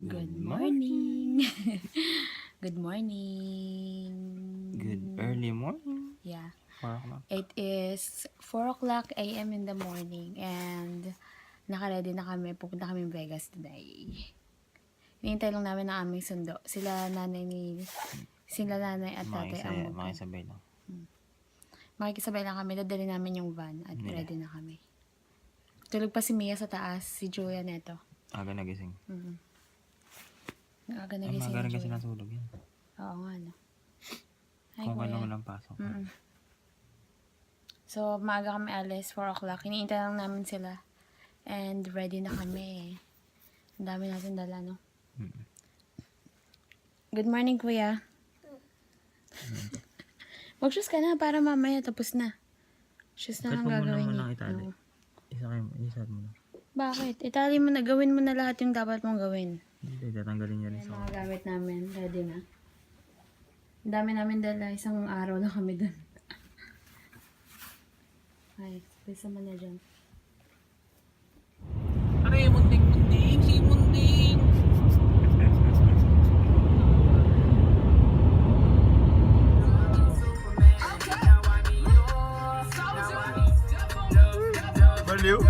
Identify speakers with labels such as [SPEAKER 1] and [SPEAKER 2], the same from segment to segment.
[SPEAKER 1] Good morning. Good morning.
[SPEAKER 2] Good early morning.
[SPEAKER 1] Yeah.
[SPEAKER 2] 4 o'clock.
[SPEAKER 1] It is 4 o'clock a.m. in the morning and naka-ready na kami. Pupunta kami Vegas today. Hinihintay lang namin ang aming sundo. Sila nanay at tatay ang
[SPEAKER 2] Makisabay lang.
[SPEAKER 1] makikisabay lang kami. Dadali namin yung van at ready na kami. Tulog pa si Mia sa taas. Si Julia neto.
[SPEAKER 2] Aga nagising.
[SPEAKER 1] Aga nagising.
[SPEAKER 2] Aga nagising natulog yan.
[SPEAKER 1] Oo nga, no. Hi,
[SPEAKER 2] Kung
[SPEAKER 1] Kuya.
[SPEAKER 2] kailan walang pasok.
[SPEAKER 1] So, maaga kami alis, 4 o'clock. Hinihintay lang namin sila. And ready na kami. Ang dami natin dala, no? Good morning, Kuya. Mag-shoes ka na para mamaya tapos na. Shoes na
[SPEAKER 2] Kahit
[SPEAKER 1] ang
[SPEAKER 2] huwag mo
[SPEAKER 1] gagawin
[SPEAKER 2] naman
[SPEAKER 1] niya.
[SPEAKER 2] lang itali.
[SPEAKER 1] Oo.
[SPEAKER 2] Isa mo na.
[SPEAKER 1] Bakit? Itali mo na, gawin mo na lahat yung dapat mong gawin.
[SPEAKER 2] Hindi, tatanggalin niya rin
[SPEAKER 1] Yung
[SPEAKER 2] sa
[SPEAKER 1] mga gamit namin, ready na. Ang dami namin dala, isang araw na kami dun. Ay, space naman na dyan.
[SPEAKER 3] Aray, munding, si munding.
[SPEAKER 2] Baliw?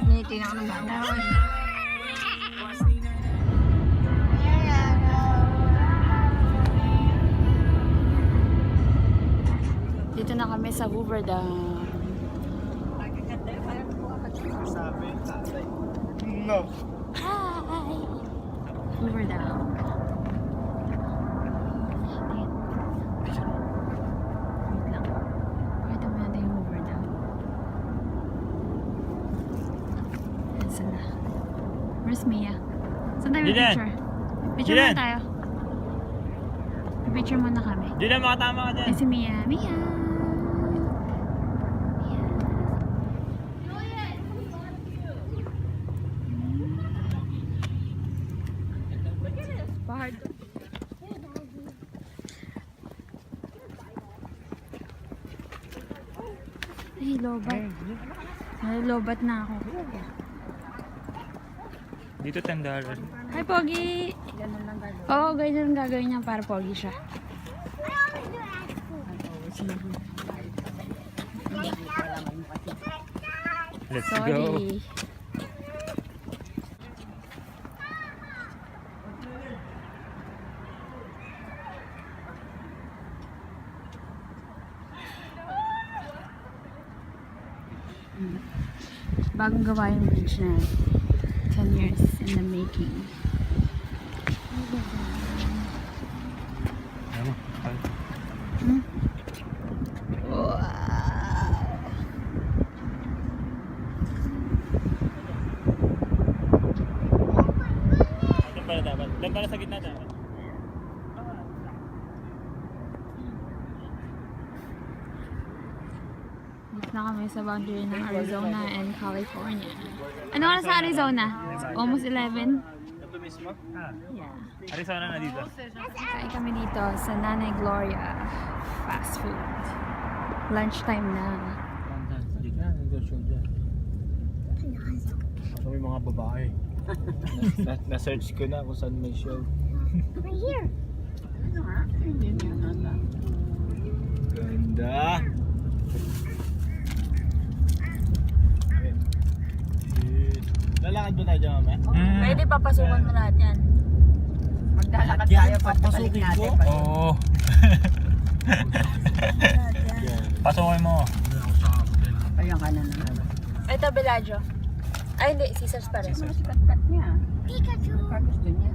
[SPEAKER 1] Niti na ako ng bata. Dito na kami sa Hoover Dam.
[SPEAKER 2] No.
[SPEAKER 1] Hi! Hoover Dam. Wait lang. Pakita mo natin yung Hoover Dam. Ayan sila. Where's Mia? Saan tayo may
[SPEAKER 2] Dylan!
[SPEAKER 1] picture? Picture
[SPEAKER 2] Dylan!
[SPEAKER 1] muna tayo. Picture muna kami.
[SPEAKER 2] Di na makatama ka dyan.
[SPEAKER 1] Ay, si Mia. Mia! Mia. Bahard. Ay, lobat. Ay, lobat na ako.
[SPEAKER 2] Dito $10.
[SPEAKER 1] Hi, Pogi! Oo, ganyan ang gagawin niya para Pogi siya.
[SPEAKER 2] Let's go.
[SPEAKER 1] Sorry. Bagong gawa yung bridge na 10 years in the making.
[SPEAKER 2] Ano?
[SPEAKER 1] Wow!
[SPEAKER 2] Doon pala dapat. Doon pala sa gitna dapat.
[SPEAKER 1] Dito na kami sa boundary ng Arizona and California. Ano oras sa Arizona? Almost 11?
[SPEAKER 2] Ito mismo?
[SPEAKER 1] Yeah.
[SPEAKER 2] Arizona na dito.
[SPEAKER 1] Kain kami dito sa Nanay Gloria Fast Food. Lunchtime na.
[SPEAKER 3] Negosyo dyan. Ito may mga babae. Na-search ko na kung saan may show.
[SPEAKER 4] Right here.
[SPEAKER 3] Ganda! Lalakad ba tayo dyan, mamaya?
[SPEAKER 1] Pwede papasukan mo lahat yan.
[SPEAKER 4] Maglalakad tayo
[SPEAKER 3] papasukin ko?
[SPEAKER 2] Oo. Pasukin mo.
[SPEAKER 4] Ayan ka na naman.
[SPEAKER 1] Ito, Bellagio. Ay, hindi. Caesars pa rin.
[SPEAKER 4] Sikat-kat niya. Pikachu. Gusto niya.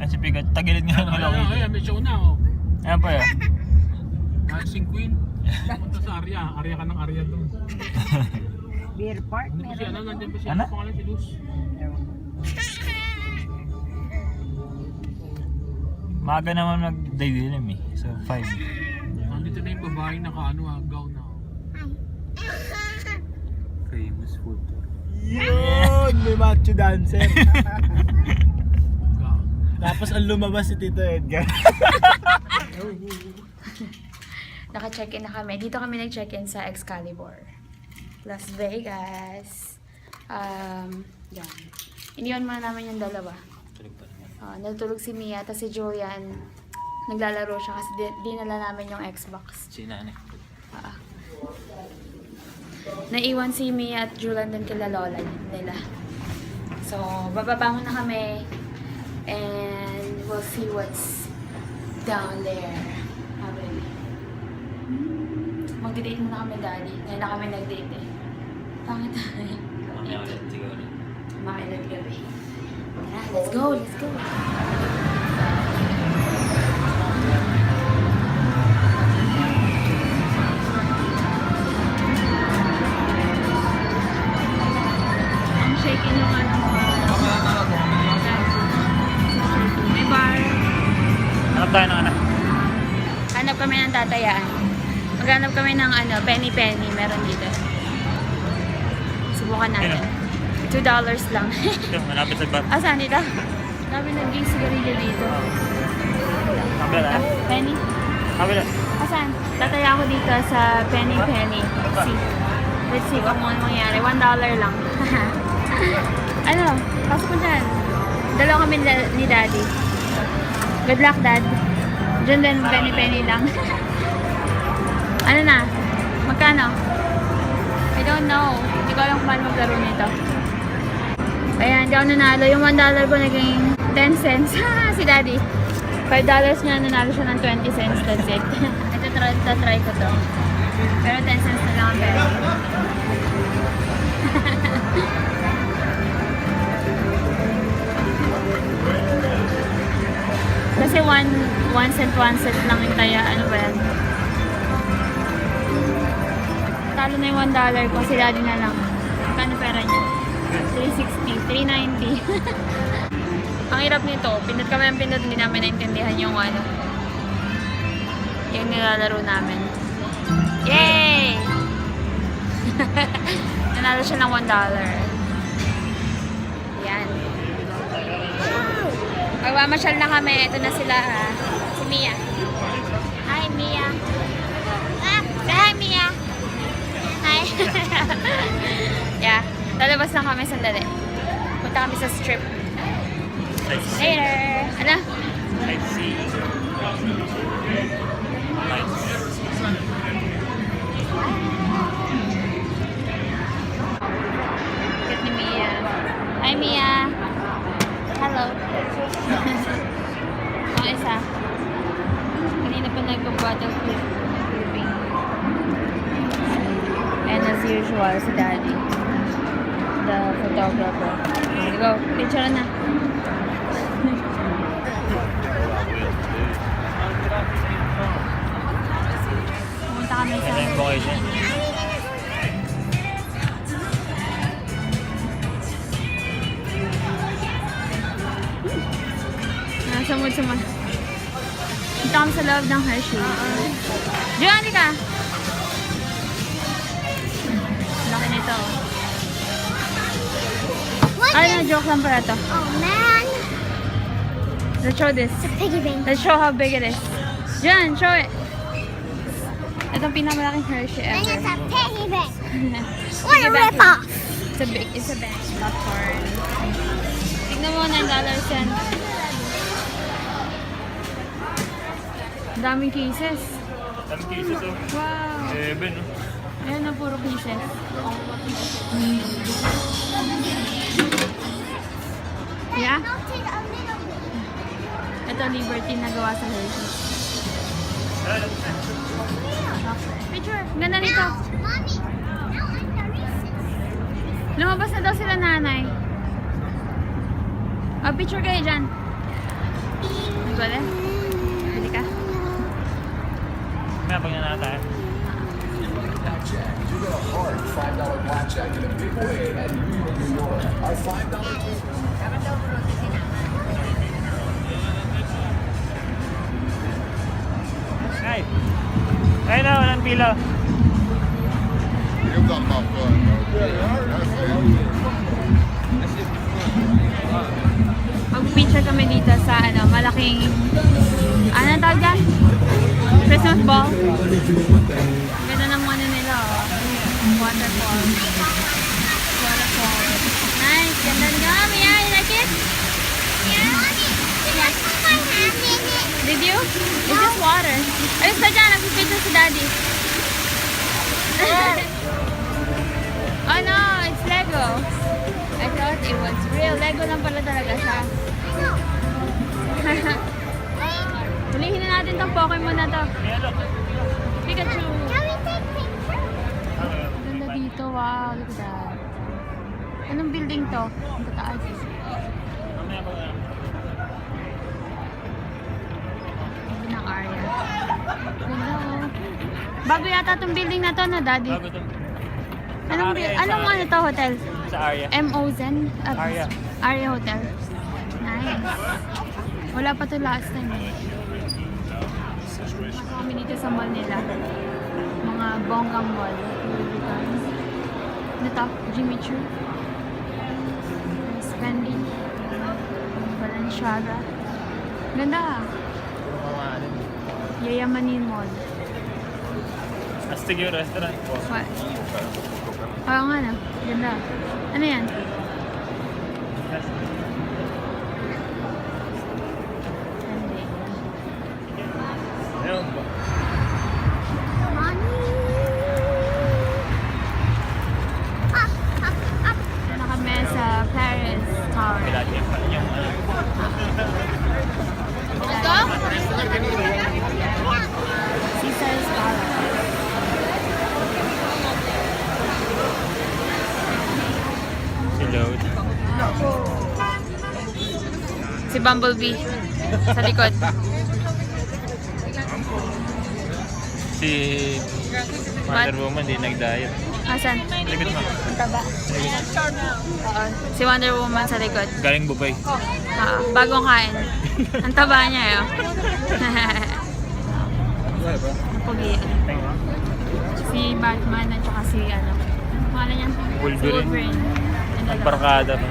[SPEAKER 2] Ayan si Pigat. Tagilid nga ng Hello Kitty.
[SPEAKER 3] Ayan, may show na, oh.
[SPEAKER 2] Ayan pa yan.
[SPEAKER 3] Dancing Queen. Punta sa Arya. Arya ka ng Arya doon.
[SPEAKER 4] Beer park.
[SPEAKER 3] Ano ba siya?
[SPEAKER 4] Meron.
[SPEAKER 3] Nandiyan ba siya?
[SPEAKER 2] Ano?
[SPEAKER 3] Ano pangalan si Luz?
[SPEAKER 2] Maaga naman nag-dilim eh. So 5.
[SPEAKER 3] Nandito na yung babae naka-ano, gown na.
[SPEAKER 2] Famous food tour.
[SPEAKER 3] Yun! May macho dancer. Tapos ang lumabas si Tito Edgar.
[SPEAKER 1] naka-check-in na kami. Dito kami nag-check-in sa Excalibur, Las Vegas. Yan. Iniwan muna namin yung dalawa. Natulog si Mia, tapos si Julian, naglalaro siya kasi dinala namin yung Xbox.
[SPEAKER 2] Sinanay.
[SPEAKER 1] Naiwan si Mia at Julian din kila lola nila. So, bababa muna kami and we'll see what's down there. Mag-date muna kami, Daddy. Ngayon na kami nag-date eh. Pangit tayo.
[SPEAKER 2] Mamaya ulit, siguro.
[SPEAKER 1] Makilat gabi. Tara, let's go, let's go. Ang shaking yung ano mo. May bar.
[SPEAKER 2] Hanap tayo ng anak.
[SPEAKER 1] Hanap kami ng tatayaan. Maghanap kami ng ano, penny-penny. Meron dito. Subukan natin. $2 lang.
[SPEAKER 2] Ito, malapit sa bar.
[SPEAKER 1] Saan dito? Dami nag-i-sigarilyo dito.
[SPEAKER 2] Kabila.
[SPEAKER 1] Penny?
[SPEAKER 2] Kabila.
[SPEAKER 1] Saan? Tataya ako dito sa penny-penny. Let's see kung ano mangyari. $1 lang. Ano? Pasok ko dyan. Dalawa kami ni Daddy. Good luck, Dad. Diyan din, penny-penny lang. Ano na? Magkano? I don't know. Hindi ko alam kung paano maglaro nito. Ayan, hindi ako nanalo. Yung $1 ko naging 10 cents. Si Daddy. $5 niya, nanalo siya ng 20 cents. That's it. Ito, try ko to. Pero 10 cents na lang ang pera. Kasi 1 cent lang yung taya. Ano ba yan? Talo na yung $1 ko. Si Daddy na lang. Kano pera niya? 360, 390. Ang hirap nito. Pindot kami ng pindot. Hindi namin naintindihan yung ano. Yung nilalaro namin. Yay! Nanalo siya ng $1. Yan. Magmamasyal na kami. Ito na sila. Si Mia. Hi, Mia. Say hi, Mia. Hi. Yeah. Lalabas na kami sandali. Punta kami sa strip. Later. Ano?
[SPEAKER 2] Let's see.
[SPEAKER 1] Cute ni Mia. Hi, Mia. Hello. Ang isa. Kanina pa nagpa-bottle clipping. And as usual, si Daddy. The photographer. Here go. Picture na. Pumunta kami sa...
[SPEAKER 2] Ito yung boys eh.
[SPEAKER 1] Samud. Punta kami sa loob ng Hershey. Diyan, ka! Laki nito. Ay, na-joke lang pala to.
[SPEAKER 5] Oh man!
[SPEAKER 1] Let's show this.
[SPEAKER 5] It's a piggy bank.
[SPEAKER 1] Let's show how big it is. Diyan, show it. Itong pinakamalaking Hershey
[SPEAKER 5] And
[SPEAKER 1] ever.
[SPEAKER 5] it's a piggy bank. What
[SPEAKER 1] Piggy
[SPEAKER 5] a
[SPEAKER 1] bank.
[SPEAKER 5] rip-off!
[SPEAKER 1] It's a bank. Popcorn. Tignan mo, $9 cent. Ang daming cases.
[SPEAKER 2] Dami cases oh.
[SPEAKER 1] Wow.
[SPEAKER 2] 7 oh.
[SPEAKER 1] Ayan na, puro cases. Yeah?
[SPEAKER 5] Melted a little bit.
[SPEAKER 1] Ito, Liberty na gawa sa Hershey. Picture. Ganda nito.
[SPEAKER 5] Mommy, now I'm the recess.
[SPEAKER 1] Lumabas na daw sila nanay. Oh, picture kayo dyan. May bala? Bili ka?
[SPEAKER 2] May abang na tayo.
[SPEAKER 6] Blackjack. You get a hard $5 blackjack in a big way at New York, New York. Our $5
[SPEAKER 2] Ay! Ay na, walang pila.
[SPEAKER 6] You're talking about fun,
[SPEAKER 1] Mag-picture kami dito sa ano, malaking... Ano tawag dyan? Christmas ball. Ganda ng ano nila, oh. Waterfall. Waterfall. Nice. Ganda nga. Mia, you like it? Did you? It's just water. Ayos ka dyan. Nagpipicture si Daddy. Oh no, it's Lego. I thought it was real. Lego lang pala talaga siya. Hulihin na natin tong Pokemon na to. Pikachu. Ganda dito. Wow, look at that. Anong building to? Ang tataas. Ganda ng area. Ganda oh. Bago yata tong building na to, no, Daddy?
[SPEAKER 2] Bago to.
[SPEAKER 1] Anong ano to, hotel?
[SPEAKER 2] Sa area.
[SPEAKER 1] M.O.Z.N.
[SPEAKER 2] Aria.
[SPEAKER 1] Aria Hotel. Nice. Wala pa to last time. Masok kami dito sa mall nila. Mga bonggang mall. Ano to? Jimmy Choo. Spending. Balenciaga. Ganda. Yayamanin Mall.
[SPEAKER 2] Astig yung restaurant po.
[SPEAKER 1] What? Oo nga na. Ganda. Ano yan?
[SPEAKER 2] Ayun po.
[SPEAKER 1] Ano kami sa Paris Tower.
[SPEAKER 2] Kailan yung
[SPEAKER 1] Ito? Caesar's Palace.
[SPEAKER 2] si Load.
[SPEAKER 1] Si Bumblebee. Sa likod.
[SPEAKER 2] Si Wonder Woman di nag-diet.
[SPEAKER 1] Asan?
[SPEAKER 2] Likod mo.
[SPEAKER 1] Ang taba. Oo. Si Wonder Woman sa likod.
[SPEAKER 2] Galing Bupay.
[SPEAKER 1] Bagong kain. Ang taba niya yun. Pugi. Si Batman at saka si ano. Pangalan niya?
[SPEAKER 2] Wolverine.
[SPEAKER 1] Ang dalawa.
[SPEAKER 2] Barkada pa.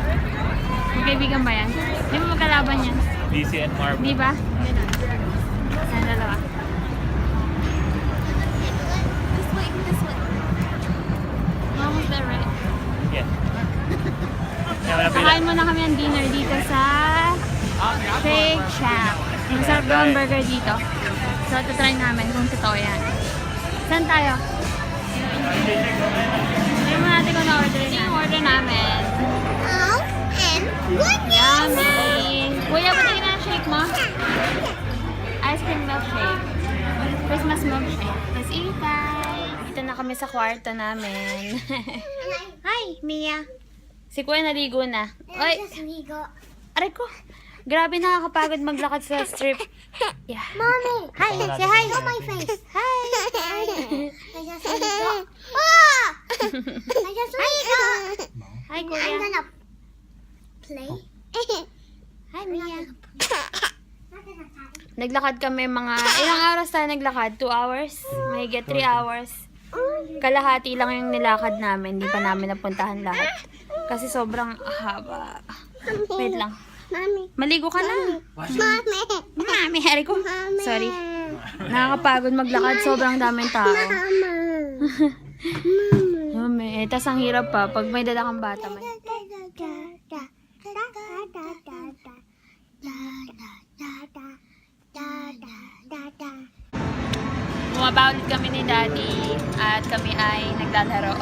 [SPEAKER 1] Magkaibigan ba yan? Di ba magkalaban yan?
[SPEAKER 2] DC and Marvel.
[SPEAKER 1] Di ba? Ang dalawa. Almost there, right?
[SPEAKER 2] Yeah. Kaya wala pila.
[SPEAKER 1] Nakain muna kami ng dinner dito sa Shake Shack. Masarap daw ang burger dito. So, try namin kung totoo yan. Saan tayo? Tignan mo natin kung na-order na. Yung order namin. Yummy! Kuya, patingin na ang shake mo? Ice cream milkshake. Christmas milkshake. Let's eat, guys! Dito na kami sa kwarto namin. Hi, Mia! Si Kuya naligo na. Oy! Aray ko! Grabe nakakapagod maglakad sa strip. Yeah.
[SPEAKER 5] Mommy,
[SPEAKER 1] Hi! Say hi!
[SPEAKER 5] show my face.
[SPEAKER 1] Hi!
[SPEAKER 5] I just Lego. Ah! I just Lego.
[SPEAKER 1] Hi,
[SPEAKER 5] I'm
[SPEAKER 1] Kuya!
[SPEAKER 5] gonna play.
[SPEAKER 1] Hi, Mia! Naglakad kami mga... Ilang oras tayo naglakad? 2 hours? Mahigit 3 hours. Kalahati lang yung nilakad namin. Hindi pa namin napuntahan lahat. Kasi sobrang haba. Wait lang.
[SPEAKER 5] Mommy.
[SPEAKER 1] Maligo ka na.
[SPEAKER 5] Mommy.
[SPEAKER 1] Mami, hari ko. Sorry. Nakakapagod maglakad. Sobrang daming tao. Mami, tas ang hirap pa. Pag may dala kang bata. May... Bumaba ulit kami ni Daddy at kami ay naglalaro.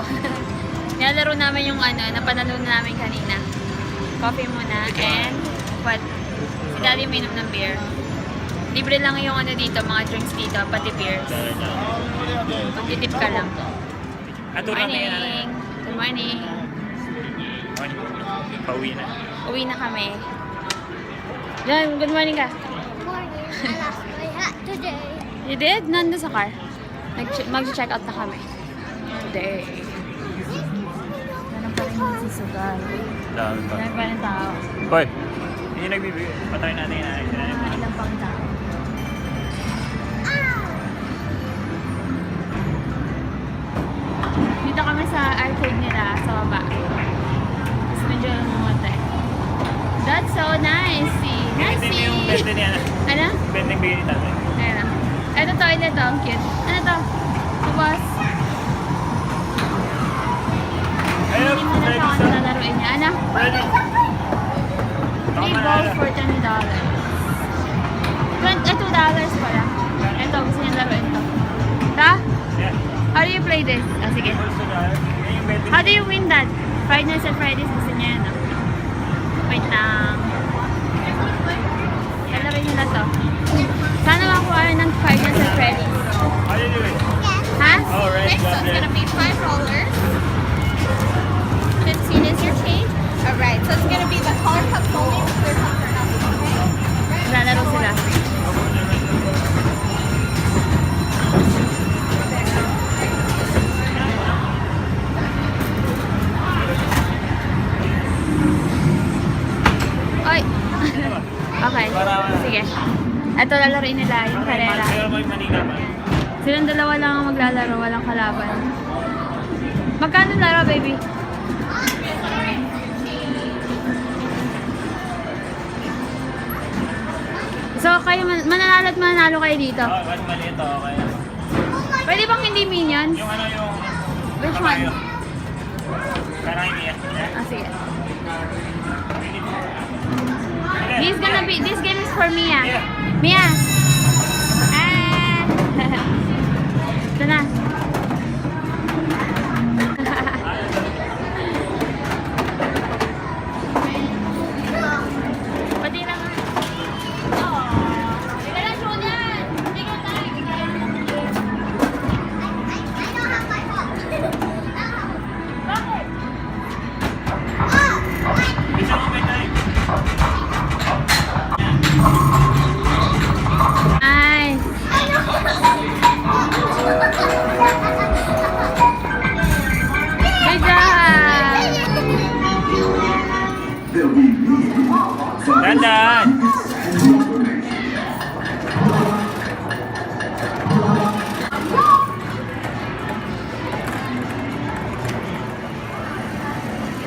[SPEAKER 1] Nilalaro namin yung napanood namin kanina. Coffee muna and what? Si Daddy minom ng beer. Libre lang yung dito, mga drinks dito, pati beers. Magtitip ka lang.
[SPEAKER 2] Ato na may
[SPEAKER 1] Morning! Good morning!
[SPEAKER 2] Pauwi na.
[SPEAKER 1] Uwi na kami. John, good morning ka.
[SPEAKER 5] Morning. I lost my hat today.
[SPEAKER 1] You did? Nandun sa car. Mag-check out na kami. Day. Ganun pa rin yung sisugal.
[SPEAKER 2] Dami pa.
[SPEAKER 1] Ganun pa rin tao.
[SPEAKER 2] Hoy! Hindi nagbibigay. Patry natin yung
[SPEAKER 1] Ilang pang tao. Dito kami sa arcade nila sa baba. Tapos medyo lumutay. That's so nice!
[SPEAKER 2] Binitin mo yung bente niya na.
[SPEAKER 1] Ano?
[SPEAKER 2] Bente bigay ni tatay.
[SPEAKER 1] Ayan na. Ito toilet, oh. Ang cute. Ano to? Tapos,
[SPEAKER 2] Ayun,
[SPEAKER 1] hindi mo na siya kung lalaroin niya. Ano?
[SPEAKER 2] ready.
[SPEAKER 1] Free ball for $20. $2 pala. Ito, gusto niya laruin to. Ta?
[SPEAKER 2] Yeah.
[SPEAKER 1] How do you play this? Ah, sige. How do you win that? Five Nights at Freddy's, gusto niya yan, oh. Wait lang. Lalaroin niya na to. Sana makuha ng Five Nights at Freddy's.
[SPEAKER 2] How do you do it?
[SPEAKER 1] Ha?
[SPEAKER 2] Oh, right.
[SPEAKER 7] Okay, so it's gonna be $5. 15 is your change. Alright, so it's gonna be the color cups only with your cup for nothing, okay?
[SPEAKER 1] Lalaro sila. Oy! Okay. Sige. Ito lalaroin nila yung karera.
[SPEAKER 2] Pero may Manila pa.
[SPEAKER 1] Silang dalawa lang ang maglalaro, walang kalaban. Magkano laro, baby? So, kayo mananalo at mananalo kayo dito.
[SPEAKER 2] Oh, mas maliit to, okay.
[SPEAKER 1] Pwede bang hindi minions?
[SPEAKER 2] Yung ano yung...
[SPEAKER 1] Which one?
[SPEAKER 2] Parang hindi yan.
[SPEAKER 1] Ah, sige. This game is for Mia.
[SPEAKER 2] Yeah.
[SPEAKER 1] Mia! Ah! Ito na. Pati lang nga. Oh. Hindi ka na show niyan. Hindi ka tayo. Bakit?
[SPEAKER 2] Bisa mo may time.
[SPEAKER 1] Nice. Good job.
[SPEAKER 2] Dandan!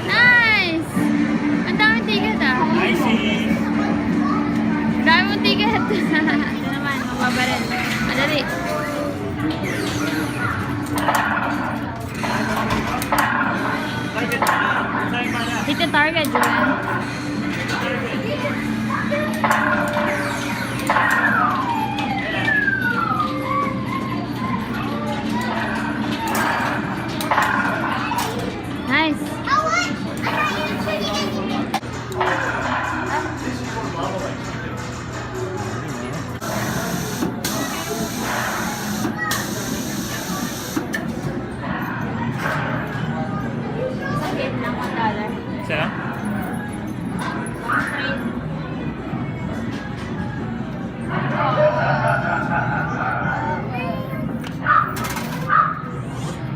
[SPEAKER 1] Nice. Ang daming ticket ah.
[SPEAKER 2] I see.
[SPEAKER 1] Ang daming ticket. Ito naman, mababaril. Madali.
[SPEAKER 2] Target na. Saan pa na?
[SPEAKER 1] Hit the target, Julian. Nice. Isang game lang, $1.
[SPEAKER 2] Isa lang?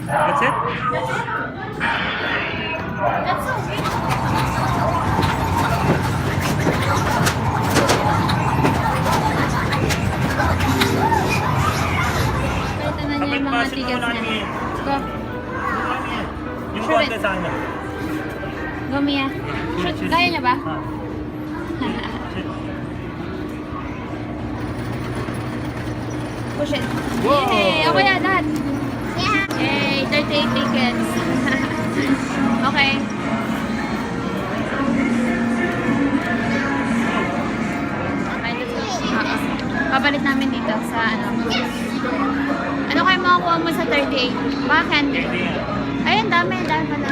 [SPEAKER 2] That's it?
[SPEAKER 1] That's so weird. Palitan na niya yung mga
[SPEAKER 2] Kapit
[SPEAKER 1] tickets
[SPEAKER 2] mo lang
[SPEAKER 1] niya.
[SPEAKER 2] eh.
[SPEAKER 1] Go.
[SPEAKER 2] Yung
[SPEAKER 1] Sure.
[SPEAKER 2] konti sa akin.
[SPEAKER 1] Go, Mia. Shoot. Kaya niya ba?
[SPEAKER 2] Ah.
[SPEAKER 1] Push it.
[SPEAKER 2] Whoa!
[SPEAKER 1] Yay! Okay na, lahat. Yay! 38 tickets. Okay. Okay, let's go. Papalit namin dito sa ano. Ano kayo makakuha mo sa 38? Baka candy. Ayun, dami pala.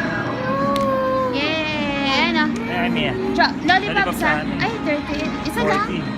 [SPEAKER 1] Yay! Ayun o.
[SPEAKER 2] Ay, Mia.
[SPEAKER 1] Lollipops
[SPEAKER 2] Lollipops
[SPEAKER 1] ha?
[SPEAKER 2] saan?
[SPEAKER 1] Ay, 38. Isa lang.
[SPEAKER 2] 40.